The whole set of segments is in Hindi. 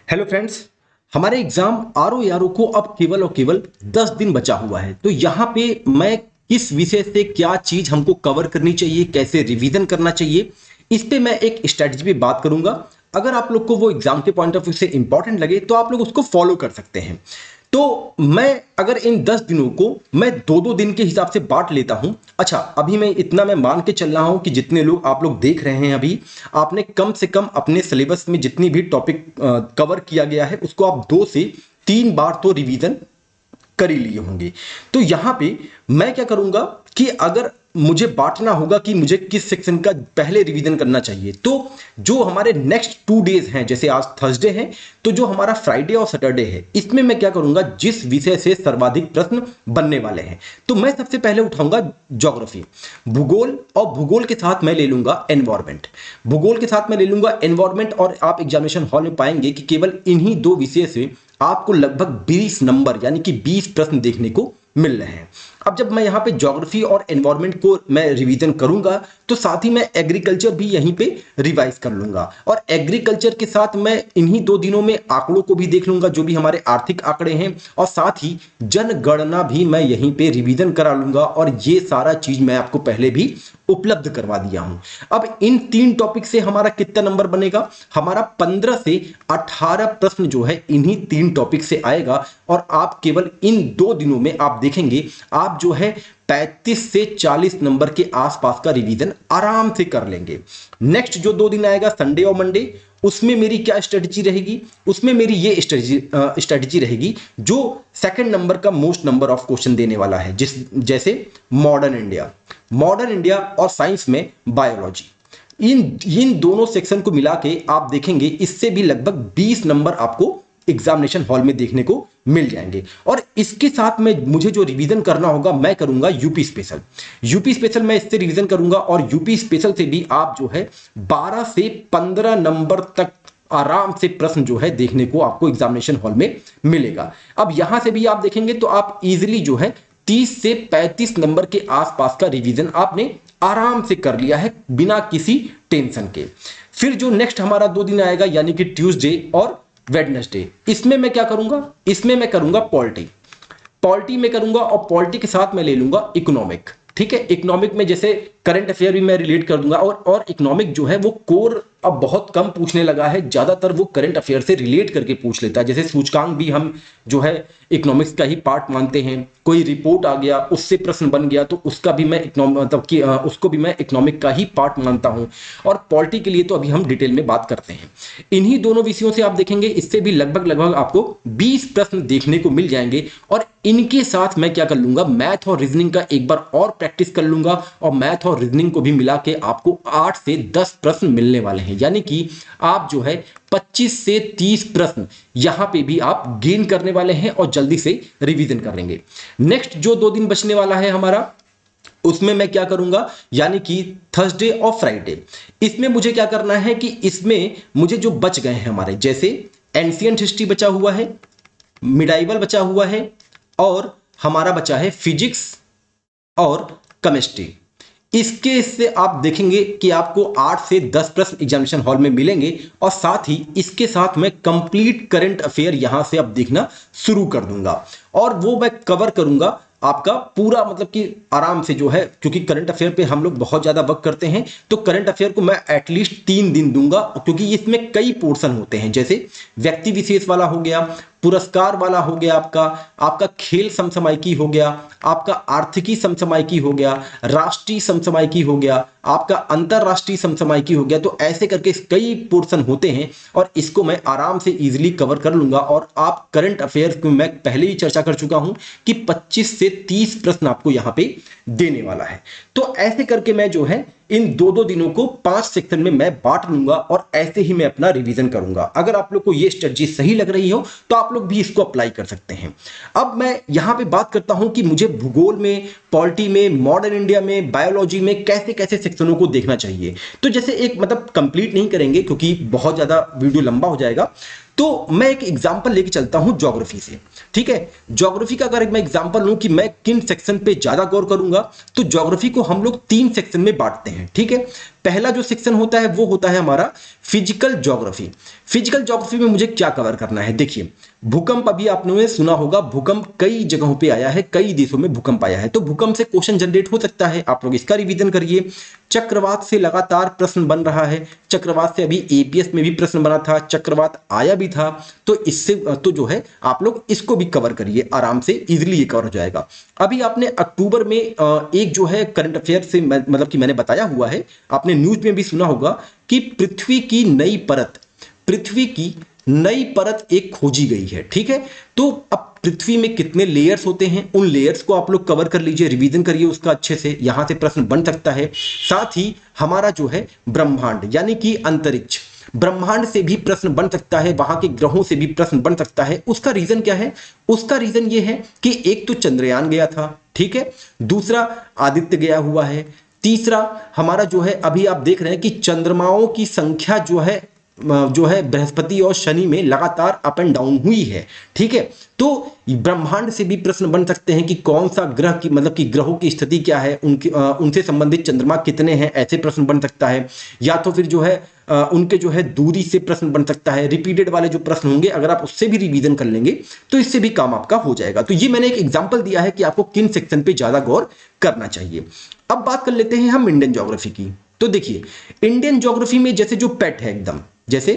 Hello friends. हमारे एग्जाम आरओ को अब केवल और केवल 10 दिन बचा हुआ है। तो यहाँ पे मैं किस विषय से क्या चीज हमको कवर करनी चाहिए, कैसे रिवीजन करना चाहिए, इस पे मैं एक स्ट्रेटजी पे बात करूंगा। अगर आप लोग को वो एग्जाम के पॉइंट ऑफ व्यू से इंपॉर्टेंट लगे तो आप लोग उसको फॉलो कर सकते हैं। तो मैं अगर इन 10 दिनों को मैं दो दो दिन के हिसाब से बांट लेता हूं। अच्छा, अभी मैं इतना मैं मान के चल रहा हूं कि जितने लोग आप लोग देख रहे हैं अभी, आपने कम से कम अपने सिलेबस में जितनी भी टॉपिक कवर किया गया है उसको आप 2 से 3 बार तो रिवीजन कर ही लिए होंगे। तो यहां पे मैं क्या करूंगा कि अगर मुझे बांटना होगा कि मुझे किस सेक्शन का पहले रिवीजन करना चाहिए, तो जो हमारे नेक्स्ट 2 डेज हैं, जैसे आज थर्सडे है, तो जो हमारा फ्राइडे और सैटरडे है, इसमें मैं क्या करूंगा, जिस विषय से सर्वाधिक प्रश्न बनने वाले हैं, तो मैं सबसे पहले उठाऊंगा ज्योग्राफी, भूगोल, और भूगोल के साथ मैं ले लूंगा एनवायरमेंट। भूगोल के साथ मैं ले लूंगा एनवायरमेंट, और आप एग्जामिनेशन हॉल में पाएंगे कि केवल इन्हीं दो विषय से आपको लगभग 20 नंबर यानी कि 20 प्रश्न देखने को मिल रहे हैं। अब जब मैं यहाँ पे ज्योग्राफी और एनवायरमेंट को मैं रिवीजन करूंगा, तो साथ ही मैं एग्रीकल्चर भी यहीं पे रिवाइज कर लूंगा, और एग्रीकल्चर के साथ मैं इन्हीं 2 दिनों में आंकड़ों को भी देख लूंगा, जो भी हमारे आर्थिक आंकड़े हैं, और साथ ही जनगणना भी मैं यहीं पे रिवीजन करा लूंगा, और ये सारा चीज मैं आपको पहले भी उपलब्ध करवा दिया हूं। अब इन 3 टॉपिक से हमारा कितना नंबर बनेगा, हमारा 15 से 18 प्रश्न जो है इन्हीं 3 टॉपिक से आएगा, और आप केवल इन 2 दिनों में आप देखेंगे आप जो है 35 से 40 नंबर के आसपास का रिवीजन आराम से कर लेंगे। नेक्स्ट जो 2 दिन आएगा, संडे और मंडे, उसमें मेरी क्या स्ट्रेटजी रहेगी, उसमें मेरी ये स्ट्रेटजी रहेगी जो सेकंड नंबर का मोस्ट नंबर ऑफ क्वेश्चन देने वाला है, जैसे मॉडर्न इंडिया और साइंस में बायोलॉजी। इन दोनों सेक्शन को मिला के आप देखेंगे इससे भी लगभग 20 नंबर आपको एग्जामिनेशन हॉल में देखने को मिल जाएंगे। और इसके साथ में मुझे जो रिवीजन करना होगा, मैं करूंगा यूपी स्पेशल मैं इससे रिवीजन करूंगा, और यूपी स्पेशल से भी आप जो है 12 से 15 नंबर तक आराम से प्रश्न जो है देखने को आपको एग्जामिनेशन हॉल में मिलेगा। अब यहां से भी आप देखेंगे तो आप इजीली जो है 30 से 35 नंबर के आसपास का रिवीजन आपने आराम से कर लिया है बिना किसी टेंशन के। फिर जो नेक्स्ट हमारा 2 दिन आएगा, यानी कि ट्यूसडे और वेडनेसडे, इसमें मैं क्या करूंगा, इसमें मैं करूंगा पॉलिटी में करूंगा, और पॉलिटी के साथ मैं ले लूंगा इकोनॉमिक। ठीक है, इकोनॉमिक में जैसे करंट अफेयर भी मैं रिलेट कर दूंगा, और इकोनॉमिक जो है वो कोर अब बहुत कम पूछने लगा है, ज्यादातर वो करंट अफेयर से रिलेट करके पूछ लेता है। जैसे सूचकांक भी हम जो है इकोनॉमिक्स का ही पार्ट मानते हैं, कोई रिपोर्ट आ गया उससे प्रश्न बन गया तो उसका भी मैं मतलब कि उसको भी मैं इकोनॉमिक का ही पार्ट मानता हूं। और पॉलिटी के लिए तो अभी हम डिटेल में बात करते हैं। इन्हीं दोनों विषयों से आप देखेंगे इससे भी लगभग आपको 20 प्रश्न देखने को मिल जाएंगे, और इनके साथ मैं क्या कर लूंगा, मैथ और रीजनिंग का एक बार और प्रैक्टिस कर लूंगा, और मैथ और रीजनिंग को भी मिला के आपको 8 से 10 प्रश्न मिलने वाले हैं, यानी कि आप जो है 25 से 30 प्रश्न यहां पे भी आप गेन करने वाले हैं, और जल्दी से रिवीजन कर लेंगे। नेक्स्ट जो 2 दिन बचने वाला है हमारा, उसमें मैं क्या करूंगा, यानी कि थर्सडे और फ्राइडे, इसमें मुझे क्या करना है कि इसमें मुझे जो बच गए हैं हमारे, जैसे एंशिएंट हिस्ट्री बचा हुआ है, मिडाइवल बचा हुआ है, और हमारा बचा है फिजिक्स और केमिस्ट्री। इसके से आप देखेंगे कि आपको 8 से 10 प्रश्न एग्जामिनेशन हॉल में मिलेंगे, और साथ ही इसके साथ मैं कंप्लीट करंट अफेयर यहां से अब देखना शुरू कर दूंगा, और वो मैं कवर करूंगा आपका पूरा, मतलब कि आराम से जो है, क्योंकि करंट अफेयर पे हम लोग बहुत ज्यादा वर्क करते हैं, तो करंट अफेयर को मैं एटलीस्ट 3 दिन दूंगा, क्योंकि इसमें कई पोर्शन होते हैं, जैसे व्यक्ति विशेष वाला हो गया, पुरस्कार वाला हो गया, आपका खेल समसामयिकी हो गया, आपका आर्थिकी समसामयिकी हो गया, राष्ट्रीय समसामयिकी हो गया, आपका अंतरराष्ट्रीय समसामयिकी हो गया। तो ऐसे करके कई पोर्शन होते हैं, और इसको मैं आराम से इजीली कवर कर लूंगा। और आप करंट अफेयर्स को मैं पहले ही चर्चा कर चुका हूं कि 25 से 30 प्रश्न आपको यहां पे देने वाला है। तो ऐसे करके मैं जो है इन 2 दिनों को 5 सेक्शन में मैं बांट लूंगा, और ऐसे ही मैं अपना रिवीजन करूंगा। अगर आप लोग को ये स्ट्रेटजी सही लग रही हो तो आप लोग भी इसको अप्लाई कर सकते हैं। अब मैं यहां पे बात करता हूं कि मुझे भूगोल में, पॉलिटी में, मॉडर्न इंडिया में, बायोलॉजी में कैसे कैसे सेक्शनों को देखना चाहिए। तो जैसे एक मतलब कंप्लीट नहीं करेंगे क्योंकि बहुत ज्यादा वीडियो लंबा हो जाएगा, तो मैं एक एग्जांपल लेके चलता हूं ज्योग्राफी से। ठीक है, ज्योग्राफी का अगर मैं एग्जांपल लूं कि मैं किन सेक्शन पे ज्यादा गौर करूंगा, तो ज्योग्राफी को हम लोग 3 सेक्शन में बांटते हैं। ठीक है, पहला जो सेक्शन होता है वो होता है हमारा फिजिकल ज्योग्राफी। फिजिकल ज्योग्राफी में मुझे क्या कवर करना है, देखिए भूकंप, अभी आपने सुना होगा भूकंप कई जगहों पे आया है, कई देशों में भूकंप आया है, तो भूकंप से क्वेश्चन जनरेट हो सकता है, आप लोग इसका रिवीजन करिए। चक्रवात से लगातार प्रश्न बन रहा है, चक्रवात से अभी एपीएस में भी प्रश्न बना था, चक्रवात आया भी था, तो इससे तो जो है आप लोग इसको भी कवर करिए आराम से, इजीली ये कवर हो जाएगा। अभी आपने अक्टूबर में एक जो है करंट अफेयर से मतलब कि मैंने बताया हुआ है, आपने न्यूज में भी सुना होगा कि पृथ्वी की नई परत एक खोजी गई है, ठीक है। तो अब पृथ्वी में कितने लेयर्स होते हैं, उन लेयर्स को आप लोग कवर कर लीजिए, रिवीजन करिए उसका अच्छे से, यहां से प्रश्न बन सकता है। साथ ही हमारा जो है ब्रह्मांड यानी कि अंतरिक्ष, ब्रह्मांड से भी प्रश्न बन सकता है, वहां के ग्रहों से भी प्रश्न बन सकता है। उसका रीजन क्या है, उसका रीजन ये है कि एक तो चंद्रयान गया था, ठीक है, दूसरा आदित्य गया हुआ है, तीसरा हमारा जो है अभी आप देख रहे हैं कि चंद्रमाओं की संख्या जो है बृहस्पति और शनि में लगातार अप एंड डाउन हुई है, ठीक है। तो ब्रह्मांड से भी प्रश्न बन सकते हैं कि कौन सा ग्रह की मतलब कि ग्रहों की स्थिति क्या है, उनसे संबंधित चंद्रमा कितने हैं, ऐसे प्रश्न बन सकता है। या तो फिर जो है उनके जो है दूरी से प्रश्न बन सकता है, रिपीटेड वाले जो प्रश्न होंगे अगर आप उससे भी रिवीजन कर लेंगे तो इससे भी काम आपका हो जाएगा। तो ये मैंने एक एग्जांपल दिया है कि आपको किन सेक्शन पे ज्यादा गौर करना चाहिए। अब बात कर लेते हैं हम इंडियन ज्योग्राफी की। तो देखिए इंडियन ज्योग्राफी में जैसे जो पेट है एकदम, जैसे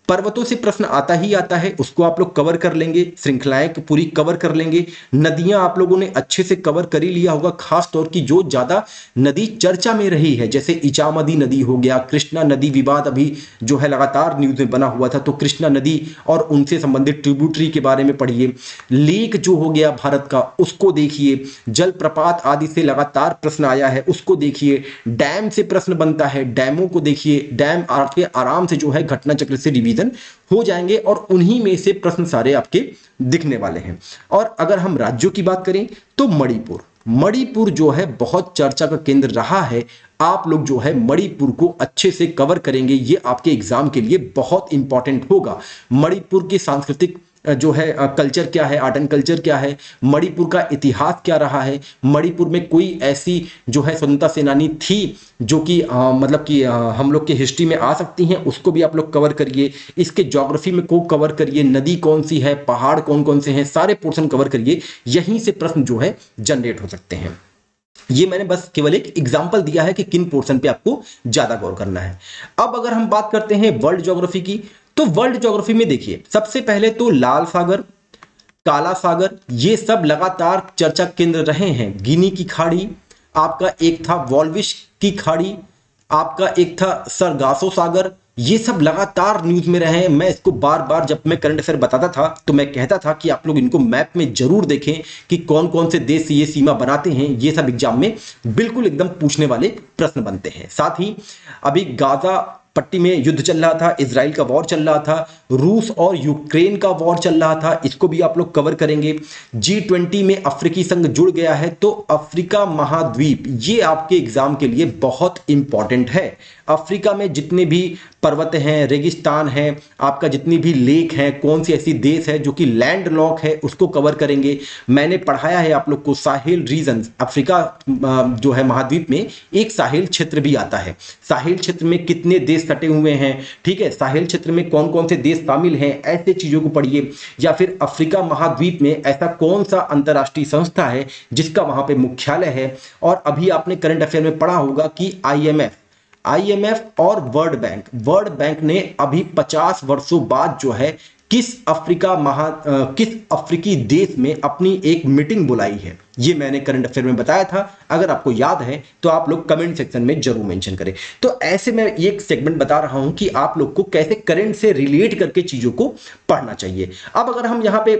पर्वतों से प्रश्न आता ही आता है, उसको आप लोग कवर कर लेंगे, श्रृंखलाएं पूरी कवर कर लेंगे। नदियां आप लोगों ने अच्छे से कवर कर ही लिया होगा, खास तौर की जो ज्यादा नदी चर्चा में रही है, जैसे इचामती नदी हो गया, कृष्णा नदी विवाद अभी जो है लगातार न्यूज में बना हुआ था, तो कृष्णा नदी और उनसे संबंधित ट्रिब्यूटरी के बारे में पढ़िए। लेक जो हो गया भारत का उसको देखिए, जलप्रपात आदि से लगातार प्रश्न आया है उसको देखिए, डैम से प्रश्न बनता है, डैमों को देखिए, डैम आपके आराम से जो है घटना चक्र से रिवीजन हो जाएंगे और उन्हीं में से प्रश्न सारे आपके दिखने वाले हैं। और अगर हम राज्यों की बात करें तो मणिपुर जो है बहुत चर्चा का केंद्र रहा है, आप लोग जो है मणिपुर को अच्छे से कवर करेंगे, ये आपके एग्जाम के लिए बहुत इंपॉर्टेंट होगा। मणिपुर की सांस्कृतिक जो है कल्चर क्या है, आर्ट एंड कल्चर क्या है, मणिपुर का इतिहास क्या रहा है, मणिपुर में कोई ऐसी जो है स्वतंत्रता सेनानी थी जो कि मतलब कि हम लोग के हिस्ट्री में आ सकती हैं, उसको भी आप लोग कवर करिए। इसके ज्योग्राफी में को कवर करिए, नदी कौन सी है, पहाड़ कौन कौन से हैं, सारे पोर्शन कवर करिए, यहीं से प्रश्न जो है जनरेट हो सकते हैं। ये मैंने बस केवल एक एग्जांपल दिया है कि किन पोर्शन पे आपको ज्यादा गौर करना है। अब अगर हम बात करते हैं वर्ल्ड ज्योग्राफी की, तो वर्ल्ड ज्योग्राफी में देखिए सबसे पहले तो लाल सागर, काला सागर, ये सब लगातार चर्चा केंद्र रहे हैं। गिनी की खाड़ी, आपका एक था वॉल्विश की खाड़ी, आपका एक था सरगासो सागर, ये सब लगातार न्यूज में रहे हैं। मैं इसको बार बार जब मैं करंट अफेयर बताता था तो मैं कहता था कि आप लोग इनको मैप में जरूर देखें कि कौन कौन से देश ये सीमा बनाते हैं, ये सब एग्जाम में बिल्कुल एकदम पूछने वाले प्रश्न बनते हैं। साथ ही अभी गाजा पट्टी में युद्ध चल रहा था, इजराइल का वॉर चल रहा था, रूस और यूक्रेन का वॉर चल रहा था, इसको भी आप लोग कवर करेंगे। G20 में अफ्रीकी संघ जुड़ गया है, तो अफ्रीका महाद्वीप ये आपके एग्जाम के लिए बहुत इंपॉर्टेंट है। अफ्रीका में जितने भी पर्वत हैं, रेगिस्तान हैं, आपका जितनी भी लेक हैं, कौन सी ऐसी देश है जो कि लैंड लॉक है, उसको कवर करेंगे। मैंने पढ़ाया है आप लोग को साहिल रीजन, अफ्रीका जो है महाद्वीप में एक साहिल क्षेत्र भी आता है। साहिल क्षेत्र में कितने देश सटे हुए हैं, ठीक है, साहिल क्षेत्र में कौन कौन से देश शामिल हैं, ऐसे चीजों को पढ़िए। या फिर अफ्रीका महाद्वीप में ऐसा कौन सा अंतरराष्ट्रीय संस्था है जिसका वहां पे मुख्यालय है। और अभी आपने करंट अफेयर में पढ़ा होगा कि आईएमएफ और वर्ल्ड बैंक ने अभी 50 वर्षों बाद जो है किस अफ्रीकी देश में अपनी एक मीटिंग बुलाई है, ये मैंने करंट अफेयर में बताया था। अगर आपको याद है तो आप लोग कमेंट सेक्शन में जरूर मेंशन करें। तो ऐसे मैं एक सेगमेंट बता रहा हूं कि आप लोग को कैसे करंट से रिलेट करके चीजों को पढ़ना चाहिए। अब अगर हम यहां पे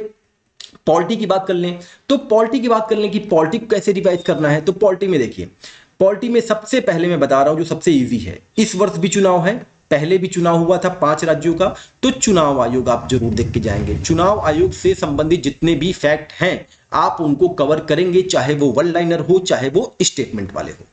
पॉलिटी की बात कर लें तो पॉलिटी की बात कर लें कि पॉलिटी को कैसे रिवाइज करना है, तो पॉलिटी में देखिए, पॉलिटी में सबसे पहले मैं बता रहा हूं जो सबसे इजी है, इस वर्ष भी चुनाव है, पहले भी चुनाव हुआ था 5 राज्यों का, तो चुनाव आयोग आप जरूर देख के जाएंगे। चुनाव आयोग से संबंधित जितने भी फैक्ट हैं आप उनको कवर करेंगे, चाहे वो वन लाइनर हो चाहे वो स्टेटमेंट वाले हो।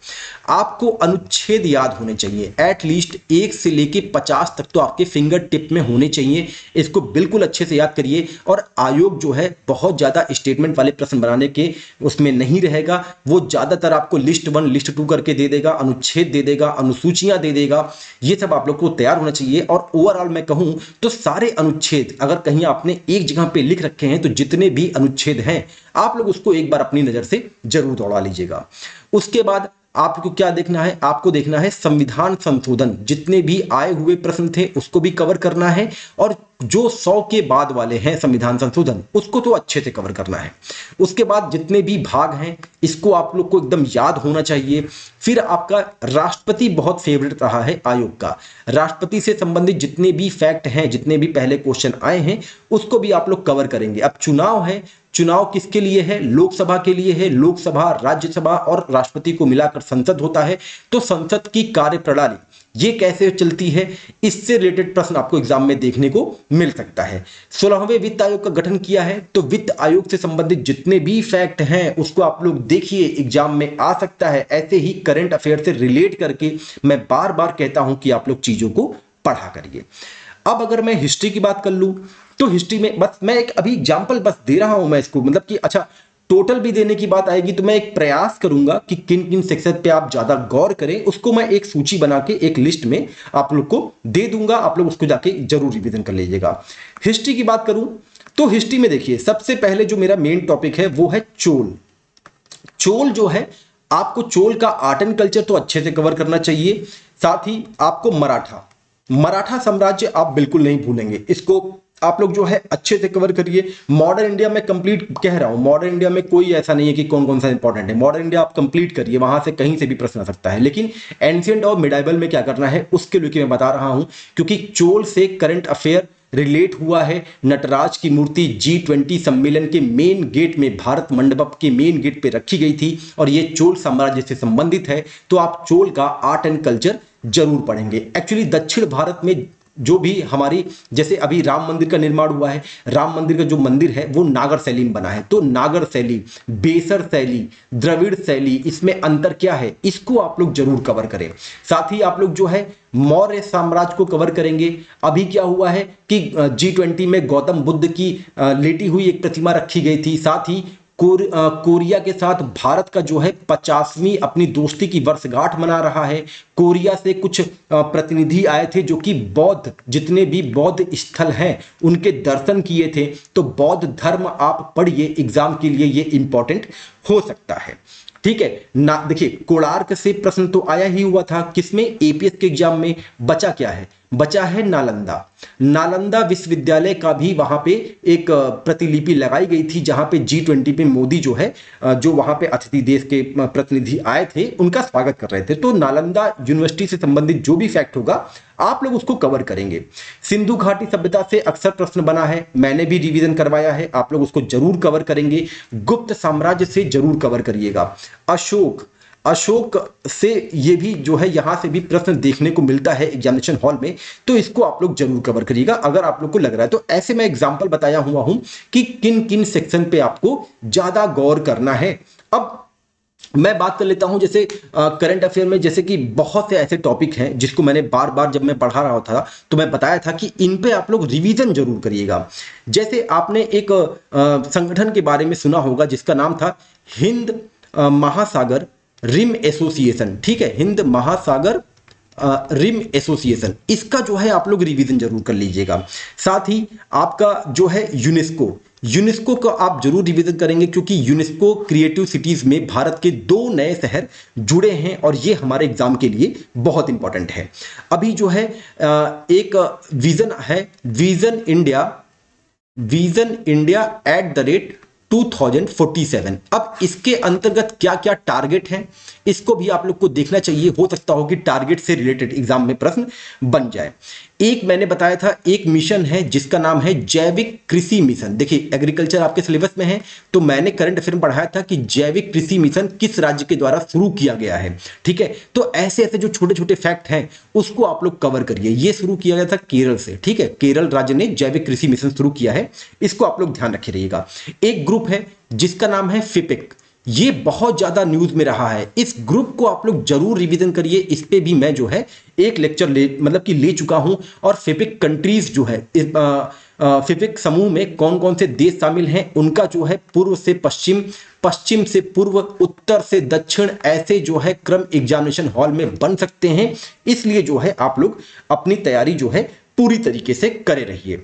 आपको अनुच्छेद याद होने चाहिए, एटलीस्ट 1 से लेके 50 तक तो आपके फिंगर टिप में होने चाहिए। इसको बिल्कुल अच्छे से याद करिए। और आयोग जो है बहुत ज्यादा स्टेटमेंट वाले प्रश्न बनाने के उसमें नहीं रहेगा, वो ज्यादातर आपको लिस्ट 1 लिस्ट 2 करके दे देगा, अनुच्छेद दे देगा, अनुसूचियां दे देगा। ये सब आप लोग को तैयार होना चाहिए। और ओवरऑल मैं कहूं तो सारे अनुच्छेद अगर कहीं आपने एक जगह पे लिख रखे हैं तो जितने भी अनुच्छेद हैं आप लोग उसको एक बार अपनी नजर से जरूर दौड़ा लीजिएगा। उसके बाद आपको क्या देखना है, आपको देखना है संविधान संशोधन, जितने भी आए हुए प्रश्न थे उसको भी कवर करना है। और जो 100 के बाद वाले हैं संविधान संशोधन उसको तो अच्छे से कवर करना है। उसके बाद जितने भी भाग हैं इसको आप लोग को एकदम याद होना चाहिए। फिर आपका राष्ट्रपति बहुत फेवरेट रहा है आयोग का, राष्ट्रपति से संबंधित जितने भी फैक्ट हैं, जितने भी पहले क्वेश्चन आए हैं उसको भी आप लोग कवर करेंगे। अब चुनाव है, चुनाव किसके लिए है, लोकसभा के लिए है। लोकसभा, राज्यसभा और राष्ट्रपति को मिलाकर संसद होता है। तो संसद की कार्यप्रणाली ये कैसे चलती है, इससे रिलेटेड प्रश्न आपको एग्जाम में देखने को मिल सकता है। 16वें वित्त आयोग का गठन किया है, तो वित्त आयोग से संबंधित जितने भी फैक्ट हैं उसको आप लोग देखिए, एग्जाम में आ सकता है। ऐसे ही करंट अफेयर से रिलेट करके मैं बार बार कहता हूं कि आप लोग चीजों को पढ़ा करिए। अब अगर मैं हिस्ट्री की बात कर लूं तो हिस्ट्री में बस मैं एक अभी एग्जाम्पल बस दे रहा हूं मैं इसको, मतलब कि अच्छा टोटल भी देने की बात आएगी तो मैं एक प्रयास करूंगा कि किन किन सेक्शन पे आप ज्यादा गौर करें, उसको मैं एक सूची बना के एक लिस्ट में आप लोग को दे दूंगा। आप लोग उसको जाके जरूर रिवीजन कर लीजिएगा। हिस्ट्री की बात करूं तो हिस्ट्री में देखिए सबसे पहले जो मेरा मेन टॉपिक है वो है चोल। चोल जो है आपको चोल का आर्ट एंड कल्चर तो अच्छे से कवर करना चाहिए। साथ ही आपको मराठा साम्राज्य आप बिल्कुल नहीं भूलेंगे, इसको आप लोग जो है अच्छे से कवर करिए। मॉडर्न इंडिया में कंप्लीट कह रहा हूं, मॉडर्न इंडिया में कोई ऐसा नहीं है कि कौन कौन सा इंपॉर्टेंट है, मॉडर्न इंडिया आप कंप्लीट करिए, वहां से कहीं से भी प्रश्न आ सकता है। लेकिन एंशिएंट और मिडाइवल में क्या करना है उसके लिए मैं बता रहा हूं, क्योंकि चोल से करंट अफेयर रिलेट हुआ है। नटराज की मूर्ति G20 सम्मेलन के मेन गेट में, भारत मंडप के मेन गेट पे रखी गई थी और ये चोल साम्राज्य से संबंधित है। तो आप चोल का आर्ट एंड कल्चर जरूर पढ़ेंगे। एक्चुअली दक्षिण भारत में जो भी हमारी, जैसे अभी राम मंदिर का निर्माण हुआ है, राम मंदिर का जो मंदिर है वो नागर शैली में बना है। तो नागर शैली, बेसर शैली, द्रविड़ शैली, इसमें अंतर क्या है इसको आप लोग जरूर कवर करें। साथ ही आप लोग जो है मौर्य साम्राज्य को कवर करेंगे। अभी क्या हुआ है कि G20 में गौतम बुद्ध की लेटी हुई एक प्रतिमा रखी गई थी। साथ ही कोरिया के साथ भारत का जो है 50वीं अपनी दोस्ती की वर्षगांठ मना रहा है। कोरिया से कुछ प्रतिनिधि आए थे जो कि बौद्ध, जितने भी बौद्ध स्थल हैं उनके दर्शन किए थे। तो बौद्ध धर्म आप पढ़िए, एग्जाम के लिए ये इंपॉर्टेंट हो सकता है। ठीक है ना। देखिए कोणार्क से प्रश्न तो आया ही हुआ था, किसमें, एपीएस के एग्जाम में। बचा क्या है, बचा है नालंदा। नालंदा विश्वविद्यालय का भी वहां पे एक प्रतिलिपि लगाई गई थी, जहां पे G20 पे मोदी जो है, जो वहां पे अतिथि देश के प्रतिनिधि आए थे उनका स्वागत कर रहे थे। तो नालंदा यूनिवर्सिटी से संबंधित जो भी फैक्ट होगा आप लोग उसको कवर करेंगे। सिंधु घाटी सभ्यता से अक्सर प्रश्न बना है, मैंने भी रिवीजन करवाया है, आप लोग उसको जरूर कवर करेंगे। गुप्त साम्राज्य से जरूर कवर करिएगा। अशोक से ये भी जो है यहां से भी प्रश्न देखने को मिलता है एग्जामिनेशन हॉल में, तो इसको आप लोग जरूर कवर करिएगा अगर आप लोग को लग रहा है तो। ऐसे मैं एग्जांपल बताया हुआ हूं कि किन किन सेक्शन पे आपको ज्यादा गौर करना है। अब मैं बात कर लेता हूं जैसे करंट अफेयर में, जैसे कि बहुत से ऐसे टॉपिक हैं जिसको मैंने बार बार जब मैं पढ़ा रहा था तो मैं बताया था कि इन पे आप लोग रिवीजन जरूर करिएगा। जैसे आपने एक संगठन के बारे में सुना होगा जिसका नाम था हिंद महासागर रिम एसोसिएशन। ठीक है, हिंद महासागर रिम एसोसिएशन, इसका जो है आप लोग रिवीजन जरूर कर लीजिएगा। साथ ही आपका जो है यूनेस्को का आप जरूर रिवीजन करेंगे, क्योंकि यूनेस्को क्रिएटिव सिटीज में भारत के 2 नए शहर जुड़े हैं और ये हमारे एग्जाम के लिए बहुत इंपॉर्टेंट है। अभी जो है एक विजन है, विजन इंडिया @2047। अब इसके अंतर्गत क्या क्या टारगेट हैं इसको भी आप लोग को देखना चाहिए। हो सकता हो कि टारगेट से रिलेटेड एग्जाम में प्रश्न बन जाए। एक मैंने बताया था एक मिशन है जिसका नाम है जैविक कृषि मिशन। देखिए एग्रीकल्चर आपके सिलेबस में है, तो मैंने करंट अफेयर में पढ़ाया था कि जैविक कृषि मिशन किस राज्य के द्वारा शुरू किया गया है। ठीक है, तो ऐसे ऐसे जो छोटे छोटे फैक्ट हैं उसको आप लोग कवर करिए। ये शुरू किया गया था केरल से। ठीक है, केरल राज्य ने जैविक कृषि मिशन शुरू किया है, इसको आप लोग ध्यान रखे रहिएगा। एक ग्रुप है जिसका नाम है फिपिक, ये बहुत ज्यादा न्यूज में रहा है। इस ग्रुप को आप लोग जरूर रिवीजन करिए। इस पे भी मैं जो है एक लेक्चर ले चुका हूं। और फिपिक कंट्रीज जो है, फिपिक समूह में कौन कौन से देश शामिल हैं, उनका जो है पूर्व से पश्चिम, पश्चिम से पूर्व, उत्तर से दक्षिण, ऐसे जो है क्रम एग्जामिनेशन हॉल में बन सकते हैं। इसलिए जो है आप लोग अपनी तैयारी जो है पूरी तरीके से करे रहिए।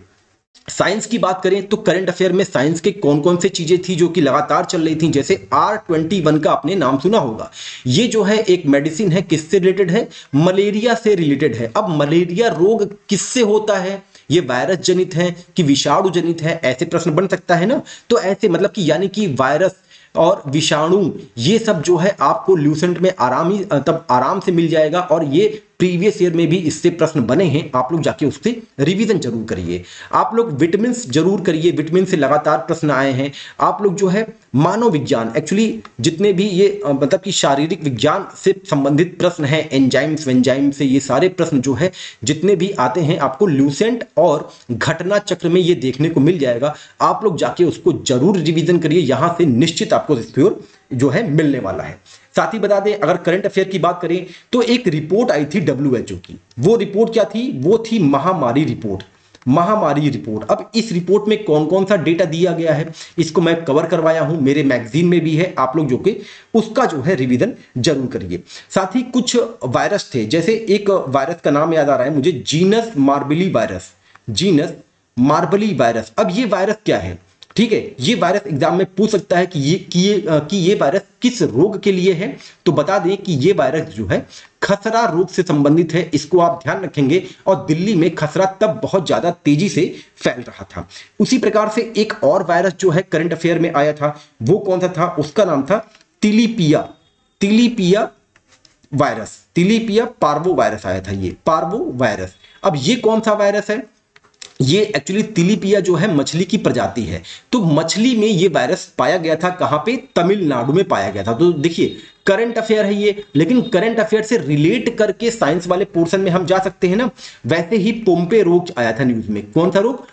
साइंस की बात करें तो करंट अफेयर में साइंस के कौन कौन से चीजें थी जो कि लगातार चल रही थी, जैसे R21 का आपने नाम सुना होगा। ये जो है एक मेडिसिन है, किससे रिलेटेड है, मलेरिया से रिलेटेड है। अब मलेरिया रोग किससे होता है, ये वायरस जनित है कि विषाणु जनित है, ऐसे प्रश्न बन सकता है ना। तो ऐसे मतलब कि यानी कि वायरस और विषाणु ये सब जो है आपको ल्यूसेंट में आराम से मिल जाएगा। और ये प्रीवियस ईयर में भी इससे प्रश्न बने हैं, आप लोग जाके उससे रिवीजन जरूर करिए। आप लोग विटामिन जरूर करिए, विटामिन से लगातार प्रश्न आए हैं। आप लोग जो है मानव विज्ञान, एक्चुअली जितने भी ये मतलब कि शारीरिक विज्ञान से संबंधित प्रश्न हैं, एंजाइम्स वेंजाइम से, ये सारे प्रश्न जो है जितने भी आते हैं आपको ल्यूसेंट और घटना चक्र में ये देखने को मिल जाएगा। आप लोग जाके उसको जरूर रिवीजन करिए, यहां से निश्चित आपको सिक्योर जो है मिलने वाला है। साथ ही बता दें, अगर करंट अफेयर की बात करें तो एक रिपोर्ट आई थी WHO की। वो रिपोर्ट क्या थी, वो थी महामारी रिपोर्ट। महामारी रिपोर्ट। अब इस रिपोर्ट में कौन कौन सा डेटा दिया गया है, इसको मैं कवर करवाया हूं, मेरे मैगजीन में भी है, आप लोग जो कि उसका जो है रिवीजन जरूर करिए। साथ ही कुछ वायरस थे, जैसे एक वायरस का नाम याद आ रहा है मुझे, genus Marburg virus. Genus Marburg virus. अब ये वायरस क्या है, ठीक है, ये वायरस एग्जाम में पूछ सकता है कि ये वायरस किस रोग के लिए है। तो बता दें कि ये वायरस जो है खसरा रोग से संबंधित है, इसको आप ध्यान रखेंगे। और दिल्ली में खसरा तब बहुत ज्यादा तेजी से फैल रहा था। उसी प्रकार से एक और वायरस जो है करंट अफेयर में आया था, वो कौन सा था, उसका नाम था tilapia. Tilapia virus, tilapia parvo virus आया था, ये पार्वो वायरस। अब ये कौन सा वायरस है, ये एक्चुअली तिलीपिया जो है मछली की प्रजाति है। तो मछली में ये वायरस पाया गया था, कहां पे, तमिलनाडु में पाया गया था। तो देखिए करंट अफेयर है ये, लेकिन करंट अफेयर से रिलेट करके साइंस वाले पोर्शन में हम जा सकते हैं ना। वैसे ही पोम्पे रोग आया था न्यूज में। कौन सा रोग,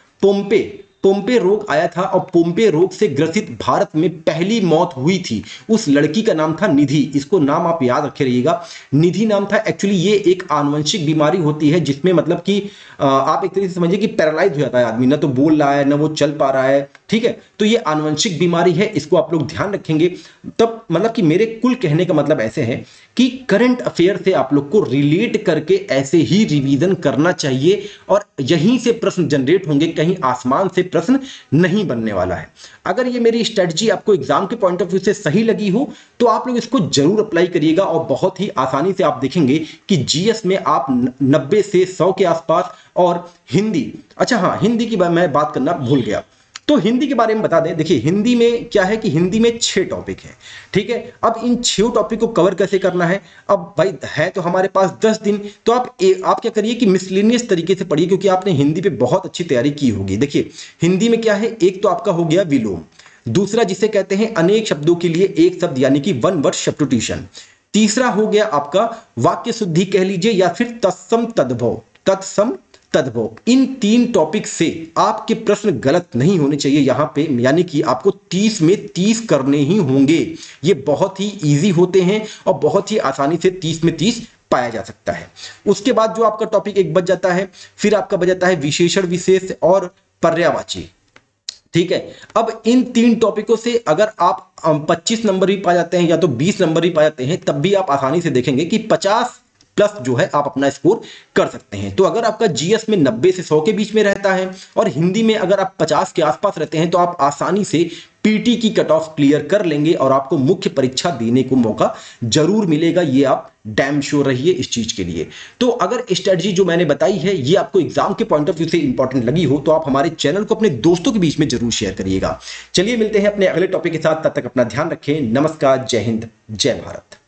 पोम्पे रोग आया था। और पोम्पे रोग से ग्रसित भारत में पहली मौत हुई थी, उस लड़की का नाम था निधि। इसको नाम आप याद रखे रहिएगा, निधि नाम था। एक्चुअली ये एक आनुवंशिक बीमारी होती है जिसमें मतलब कि आप एक तरीके से समझिए कि पैरालाइज हो जाता है आदमी, ना तो बोल रहा है ना वो चल पा रहा है। ठीक है, तो ये आनुवंशिक बीमारी है, इसको आप लोग ध्यान रखेंगे। तब मतलब कि मेरे कुल कहने का मतलब ऐसे है कि करंट अफेयर से आप लोग को रिलेट करके ऐसे ही रिवीजन करना चाहिए, और यहीं से प्रश्न जनरेट होंगे, कहीं आसमान से प्रश्न नहीं बनने वाला है। अगर ये मेरी स्ट्रेटजी आपको एग्जाम के पॉइंट ऑफ व्यू से सही लगी हो तो आप लोग इसको जरूर अप्लाई करिएगा, और बहुत ही आसानी से आप देखेंगे कि जीएस में आप 90 से 100 के आसपास। और हिंदी, अच्छा हाँ, हिंदी की मैं बात करना भूल गया, तो हिंदी के बारे में बता दें। देखिए हिंदी में क्या है कि हिंदी में 6 टॉपिक है। ठीक है, अब इन 6 टॉपिक को कवर कैसे करना है, अब भाई है तो हमारे पास 10 दिन, तो आप क्या करिए कि मिसलेनियस तरीके से पढ़िए, क्योंकि आपने हिंदी पे बहुत अच्छी तैयारी की होगी। देखिए हिंदी में क्या है, एक तो आपका हो गया विलोम, दूसरा जिसे कहते हैं अनेक शब्दों के लिए एक शब्द यानी कि वन वर्ड सब्स्टिट्यूशन, तीसरा हो गया आपका वाक्य शुद्धि कह लीजिए, या फिर तत्सम तद्भव, तत्सम तद्भव। इन 3 टॉपिक से आपके प्रश्न गलत नहीं होने चाहिए यहां पे, यानी कि आपको 30 में 30 करने ही होंगे। ये बहुत ही इजी होते हैं और बहुत ही आसानी से 30 में 30 पाया जा सकता है। उसके बाद जो आपका टॉपिक एक बच जाता है, फिर आपका बच जाता है विशेषण विशेष और पर्यायवाची। ठीक है, अब इन 3 टॉपिकों से अगर आप 25 नंबर भी पा जाते हैं या तो 20 नंबर भी पा जाते हैं, तब भी आप आसानी से देखेंगे कि 50 प्लस जो है आप अपना स्कोर कर सकते हैं। तो अगर आपका जीएस में 90 से 100 के बीच में रहता है और हिंदी में अगर आप 50 के आसपास रहते हैं, तो आप आसानी से पीटी की कट ऑफ क्लियर कर लेंगे और आपको मुख्य परीक्षा देने को मौका जरूर मिलेगा। ये आप डैम श्योर रहिए इस चीज के लिए। तो अगर स्ट्रेटजी जो मैंने बताई है ये आपको एग्जाम के पॉइंट ऑफ व्यू से इंपॉर्टेंट लगी हो तो आप हमारे चैनल को अपने दोस्तों के बीच में जरूर शेयर करिएगा। चलिए मिलते हैं अपने अगले टॉपिक के साथ, तब तक अपना ध्यान रखें। नमस्कार, जय हिंद, जय भारत।